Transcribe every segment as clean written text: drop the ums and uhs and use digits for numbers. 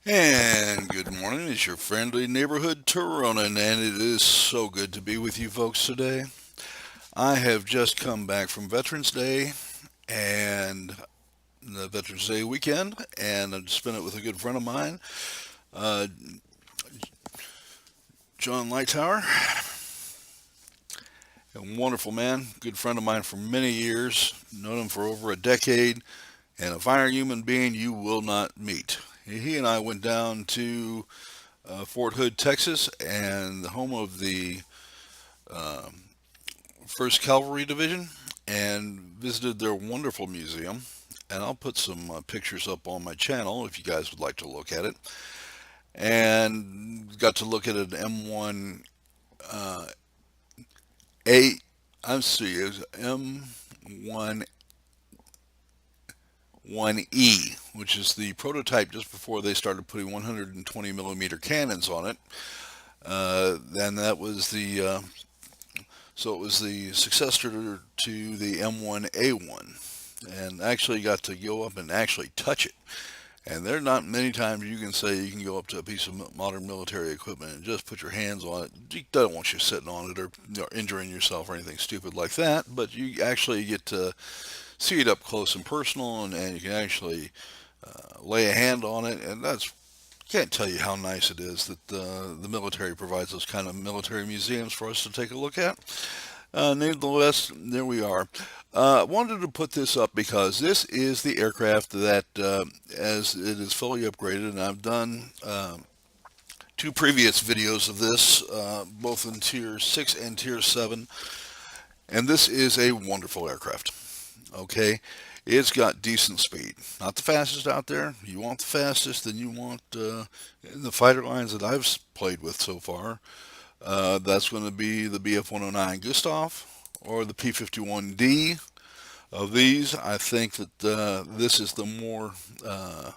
And good morning, it's your friendly neighborhood Tironan, and it is so good to be with you folks today. I have just come back from Veterans Day and the Veterans Day weekend, and I spent it with a good friend of mine, uh, John Lightower, a wonderful man, good friend of mine for many years, known him for over a decade, and a finer human being you will not meet. He and I went down to Fort Hood, Texas, and the home of the um, 1st Cavalry Division, and visited their wonderful museum. And I'll put some pictures up on my channel if you guys would like to look at it. And got to look at an M1 uh, A. I'm serious, M1 1E, which is the prototype just before they started putting 120 millimeter cannons on it. And that was so it was the successor to the M1A1, and actually got to go up and actually touch it. And there are not many times you can say you can go up to a piece of modern military equipment and just put your hands on it. He doesn't want you sitting on it or injuring yourself or anything stupid like that, but you actually get to see it up close and personal, and you can actually lay a hand on it, and that's can't tell you how nice it is that the military provides those kind of military museums for us to take a look at. Nevertheless, there we are. I wanted to put this up because this is the aircraft that, as it is fully upgraded, and I've done two previous videos of this, both in Tier 6 and Tier 7, and this is a wonderful aircraft. Okay, it's got decent speed. Not the fastest out there. You want the fastest, then you want in the fighter lines that I've played with so far. That's going to be the BF-109 Gustav or the P-51D. Of these, I think that this is the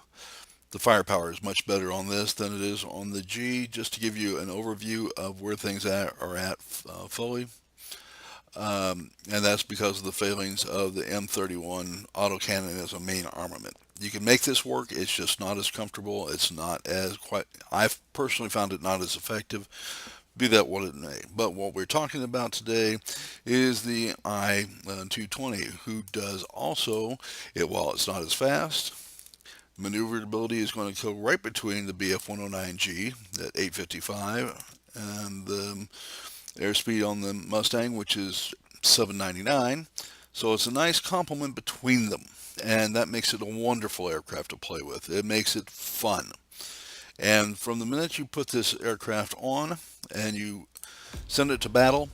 firepower is much better on this than it is on the G. Just to give you an overview of where things are at fully, and that's because of the failings of the M31 autocannon as a main armament. You can make this work, it's just not as comfortable. It's not as quite, I've personally found it not as effective, be that what it may. But what we're talking about today is the I-220, who does also, while it's not as fast, maneuverability is going to go right between the BF-109G at 855 and the airspeed on the Mustang, which is 799. So it's a nice complement between them, and that makes it a wonderful aircraft to play with. It makes it fun. And from the minute you put this aircraft on and you send it to battle,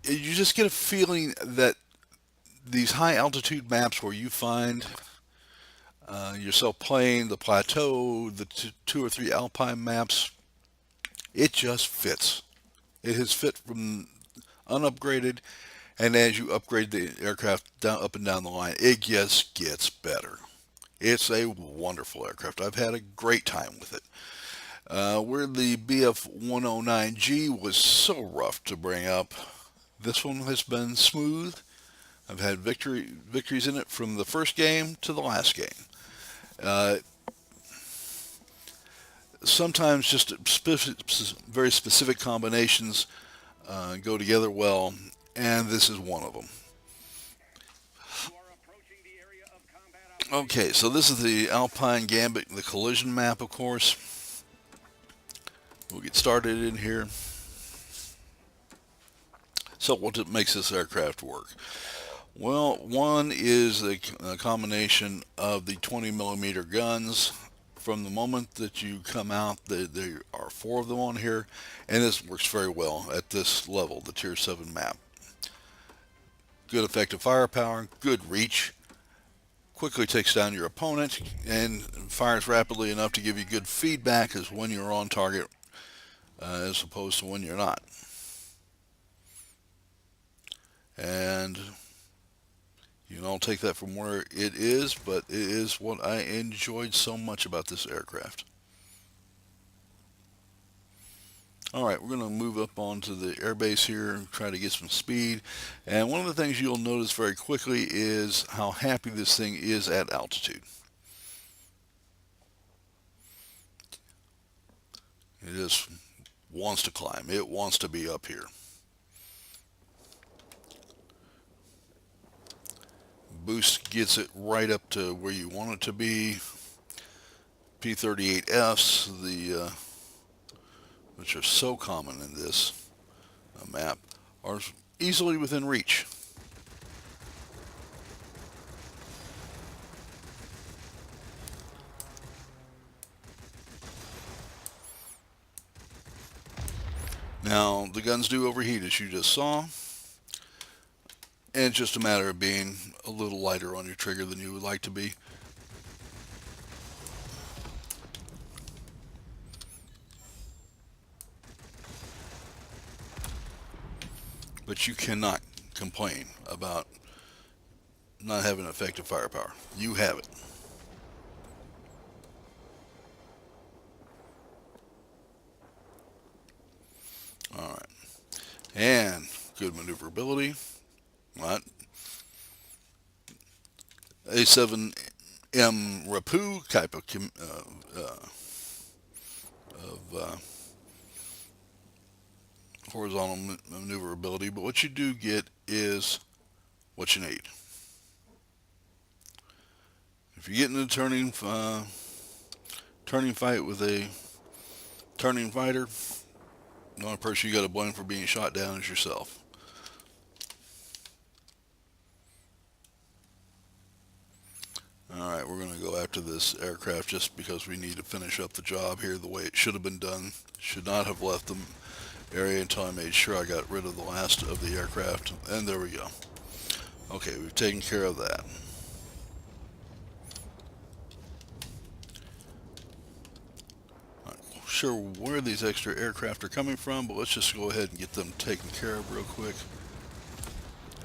you just get a feeling that these high altitude maps where you find yourself playing the plateau, the two or three alpine maps, it just fits. It has fit from unupgraded, and as you upgrade the aircraft down up and down the line, it just gets better. It's a wonderful aircraft. I've had a great time with it. Where the BF-109G was so rough to bring up, this one has been smooth. I've had victories in it from the first game to the last game. Uh, Sometimes just very specific combinations go together well, and this is one of them. Okay, so this is the Alpine Gambit, the collision map, of course. We'll get started in here. So what makes this aircraft work? Well, one is a combination of the 20 millimeter guns. From the moment that you come out, there are four of them on here, and this works very well at this level, the Tier 7 map. Good effective firepower, good reach, quickly takes down your opponent, and fires rapidly enough to give you good feedback as when you're on target as opposed to when you're not. And you know, I'll take that from where it is, but it is what I enjoyed so much about this aircraft. All right, we're going to move up onto the airbase here and try to get some speed. And one of the things you'll notice very quickly is how happy this thing is at altitude. It just wants to climb. It wants to be up here. Boost gets it right up to where you want it to be. P-38Fs, which are so common in this map, are easily within reach. Now, the guns do overheat, as you just saw, and it's just a matter of being a little lighter on your trigger than you would like to be. But you cannot complain about not having effective firepower. You have it. All right. And good maneuverability. Right. A7M Rapu type of horizontal maneuverability. But what you do get is what you need. If you get in a turning fight with a turning fighter, the only person you got to blame for being shot down is yourself. Alright, we're going to go after this aircraft just because we need to finish up the job here the way it should have been done. Should not have left the area until I made sure I got rid of the last of the aircraft. And there we go. Okay, we've taken care of that. Not sure where these extra aircraft are coming from, but let's just go ahead and get them taken care of real quick.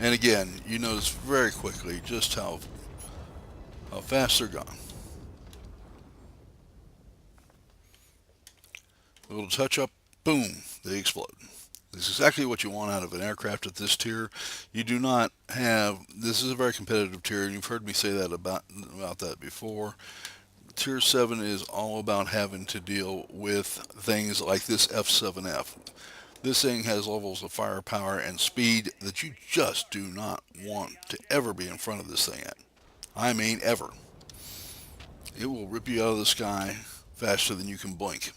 And again, you notice very quickly just how fast they're gone. A little touch up, boom, they explode. This is exactly what you want out of an aircraft at this tier. You do not have, this is a very competitive tier, and you've heard me say that about that before. Tier 7 is all about having to deal with things like this F7F. This thing has levels of firepower and speed that you just do not want to ever be in front of this thing at. I mean, ever. It will rip you out of the sky faster than you can blink.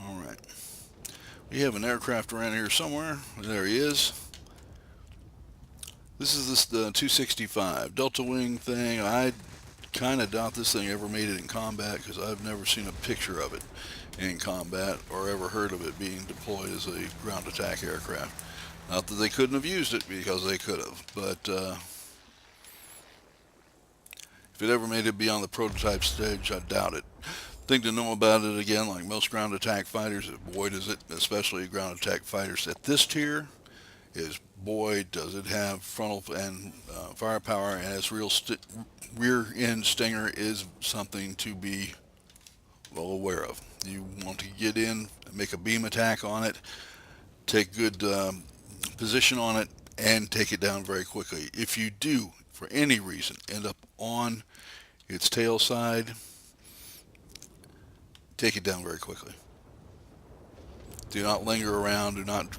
Alright. We have an aircraft around here somewhere. There he is. This is the 265 Delta Wing thing. I kind of doubt this thing ever made it in combat because I've never seen a picture of it in combat or ever heard of it being deployed as a ground attack aircraft. Not that they couldn't have used it, because they could have, but if it ever made it beyond the prototype stage, I doubt it. Thing to know about it, again, like most ground attack fighters, boy does it, especially ground attack fighters at this tier, is boy does it have frontal and firepower, and its rear end stinger is something to be well aware of. You want to get in, make a beam attack on it, take good position on it, and take it down very quickly. If you do, for any reason, end up on its tail side, take it down very quickly. Do not linger around. Do not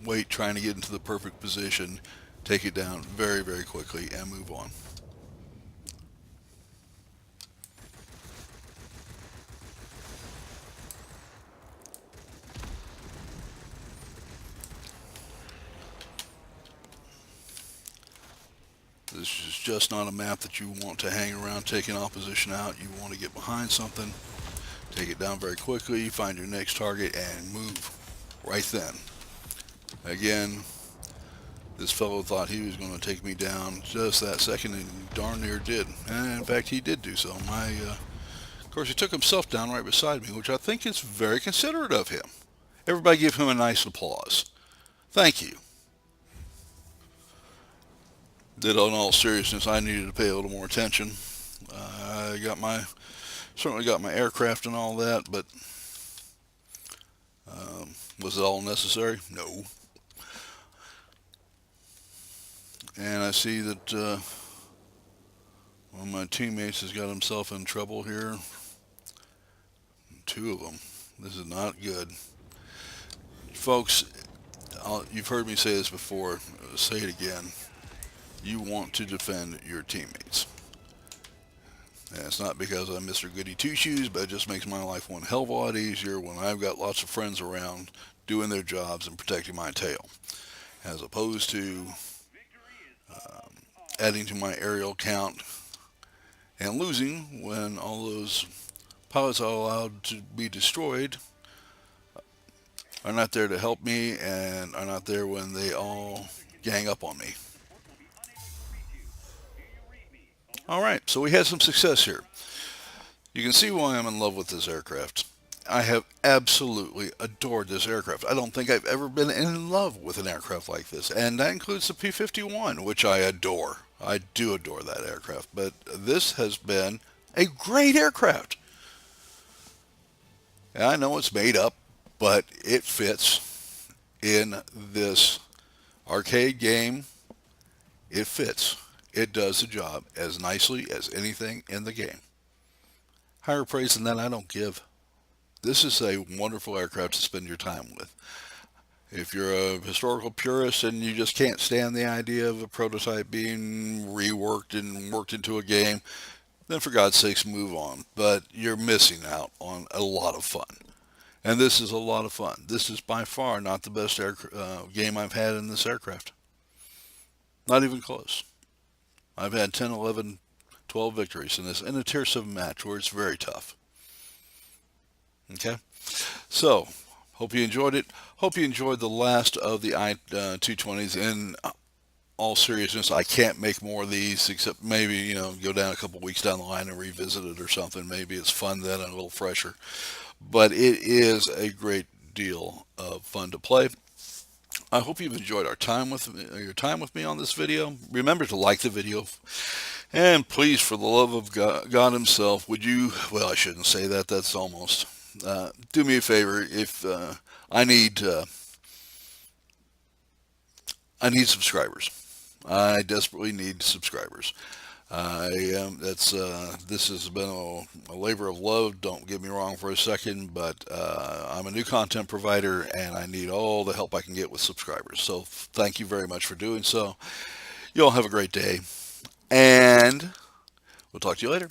wait trying to get into the perfect position. Take it down very, very quickly and move on. This is just not a map that you want to hang around taking opposition out. You want to get behind something, take it down very quickly, find your next target, and move right then. Again, this fellow thought he was going to take me down just that second, and darn near did. And in fact, he did do so. Of course, he took himself down right beside me, which I think is very considerate of him. Everybody give him a nice applause. Thank you. That, in all seriousness, I needed to pay a little more attention. I certainly got my aircraft and all that, but was it all necessary? No. And I see that one of my teammates has got himself in trouble here. Two of them. This is not good. Folks, you've heard me say this before. Say it again. You want to defend your teammates. And it's not because I'm Mr. Goody Two Shoes, but it just makes my life one hell of a lot easier when I've got lots of friends around doing their jobs and protecting my tail, as opposed to adding to my aerial count and losing when all those pilots are allowed to be destroyed are not there to help me and are not there when they all gang up on me. All right, so we had some success here. You can see why I'm in love with this aircraft. I have absolutely adored this aircraft. I don't think I've ever been in love with an aircraft like this, and that includes the P-51, which I adore. I do adore that aircraft, but this has been a great aircraft. And I know it's made up, but it fits in this arcade game. It fits. It does the job as nicely as anything in the game. Higher praise than that I don't give. This is a wonderful aircraft to spend your time with. If you're a historical purist and you just can't stand the idea of a prototype being reworked and worked into a game, then for God's sakes move on. But you're missing out on a lot of fun. And this is a lot of fun. This is by far not the best game I've had in this aircraft. Not even close. I've had 10, 11, 12 victories in this in a Tier 7 match where it's very tough. Okay? So, hope you enjoyed it. Hope you enjoyed the last of the I-220s. In all seriousness, I can't make more of these except maybe, go down a couple weeks down the line and revisit it or something. Maybe it's fun then and a little fresher. But it is a great deal of fun to play. I hope you've enjoyed your time with me on this video. Remember to like the video. And please, for the love of God himself, would you, well, I shouldn't say that, that's almost, do me a favor. If I need subscribers. I desperately need subscribers. This has been a labor of love, don't get me wrong for a second, but I'm a new content provider and I need all the help I can get with subscribers. So thank you very much for doing so. You all have a great day, and we'll talk to you later.